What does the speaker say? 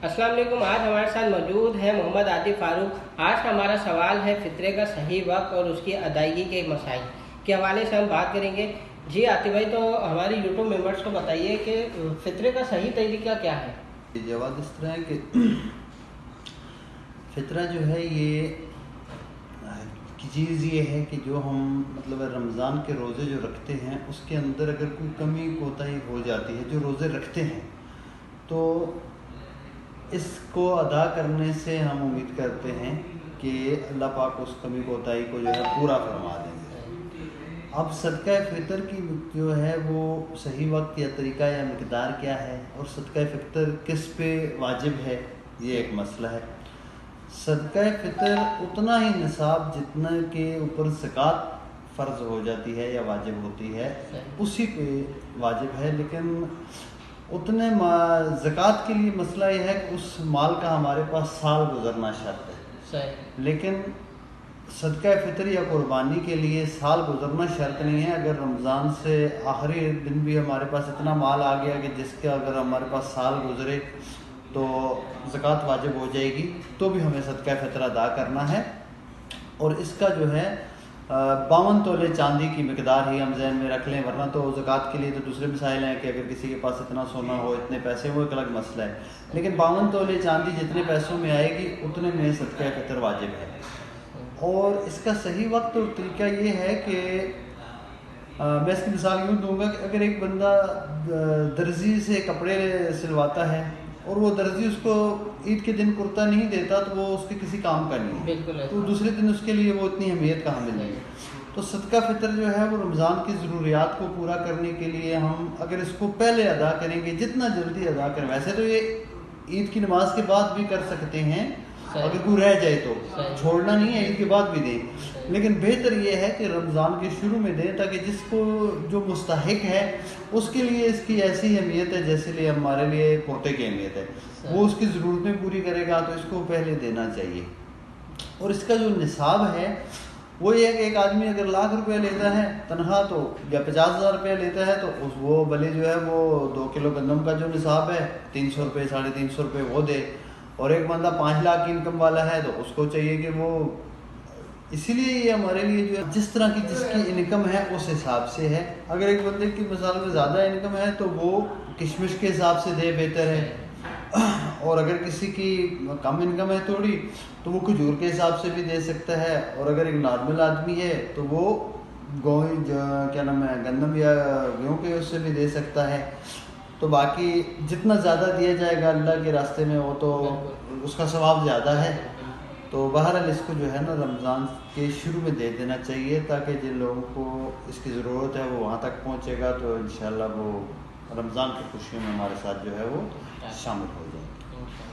अस्सलाम वालेकुम। आज हमारे साथ मौजूद है मोहम्मद आतिफ फारूक। आज का हमारा सवाल है फितरे का सही वक्त और उसकी अदायगी के मसाइल के हवाले से हम बात करेंगे। जी आतिफ भाई, तो हमारे यूट्यूब मेंबर्स को बताइए कि फितरे का सही तरीका क्या है। जवाब इस तरह है कि फितरा जो है ये चीज़ ये है कि जो हम मतलब रमज़ान के रोज़े जो रखते हैं उसके अंदर अगर कोई कमी कोताही हो जाती है, जो रोज़े रखते हैं तो इसको अदा करने से हम उम्मीद करते हैं कि अल्लाह पाक उस कमी कोताही को जो है पूरा फरमा देंगे। अब सदका फ़ितर की जो है वो सही वक्त या तरीका या मिक़दार क्या है और सदका फ़ितर किस पे वाजिब है, ये एक मसला है। सदका फ़ितर उतना ही निसाब जितना के ऊपर ज़कात फ़र्ज़ हो जाती है या वाजिब होती है उसी पे वाजिब है, लेकिन उतने ज़कात के लिए मसला ये है कि उस माल का हमारे पास साल गुजरना शर्त है। लेकिन सदका फ़ितर या कुर्बानी के लिए साल गुजरना शर्त नहीं है। अगर रमज़ान से आखिरी दिन भी हमारे पास इतना माल आ गया कि जिसके अगर हमारे पास साल गुजरे तो ज़कात वाजिब हो जाएगी, तो भी हमें सदका फ़ितर अदा करना है। और इसका जो है 52 तोले चांदी की मिक़दार ही हम ज़हन में रख लें, वरना तो ज़कात के लिए तो दूसरे मिसाइल हैं कि अगर किसी के पास इतना सोना हो, इतने पैसे, वो एक अलग मसला है। लेकिन 52 तोले चांदी जितने पैसों में आएगी उतने में सदका फ़ितर वाजिब है। और इसका सही वक्त और तरीका ये है कि मैं इसकी मिसाल यूँ दूंगा कि अगर एक बंदा दर्जी से कपड़े सिलवाता है और वो दर्जी उसको ईद के दिन कुर्ता नहीं देता तो वो उसके किसी काम का नहीं है, तो दूसरे दिन उसके लिए वो इतनी अहमियत कहाँ मिलेगी। तो सदका फ़ितर जो है वो रमज़ान की ज़रूरियात को पूरा करने के लिए हम अगर इसको पहले अदा करेंगे, जितना जल्दी अदा करें, वैसे तो ये ईद की नमाज के बाद भी कर सकते हैं, अगर कोई रह जाए तो छोड़ना नहीं है, ईद के बाद भी दें, लेकिन बेहतर ये है कि रमज़ान के शुरू में दें ताकि जिसको जो मुस्तहिक है उसके लिए इसकी ऐसी अहमियत है जैसे लिए हमारे लिए पोते की अहमियत है, वो उसकी ज़रूरतें पूरी करेगा तो इसको पहले देना चाहिए। और इसका जो निसाब है वो ये है कि एक आदमी अगर लाख रुपया लेता है तनख्वाह तो या 50,000 रुपया लेता है तो वो भले जो है वो 2 किलो गंदम का जो निसाब है 300 रुपये 350 रुपये वो दे, और एक बंदा 5 लाख की इनकम वाला है तो उसको चाहिए कि वो, इसीलिए ये हमारे लिए जो है जिस तरह की जिसकी इनकम है उस हिसाब से है। अगर एक बंदे की मिसाल में ज़्यादा इनकम है तो वो किशमिश के हिसाब से दे, बेहतर है। और अगर किसी की कम इनकम है थोड़ी तो वो खजूर के हिसाब से भी दे सकता है, और अगर एक नॉर्मल आदमी है तो वो क्या नाम है गंदम या गेहूँ के उससे भी दे सकता है। तो बाकी जितना ज़्यादा दिया जाएगा अल्लाह के रास्ते में वो तो उसका सवाब ज़्यादा है। तो बहरहाल इसको जो है ना रमज़ान के शुरू में दे देना चाहिए ताकि जिन लोगों को इसकी ज़रूरत है वो वहाँ तक पहुँचेगा तो इंशाल्लाह वो रमज़ान की खुशियों में हमारे साथ जो है वो शामिल हो जाएगा।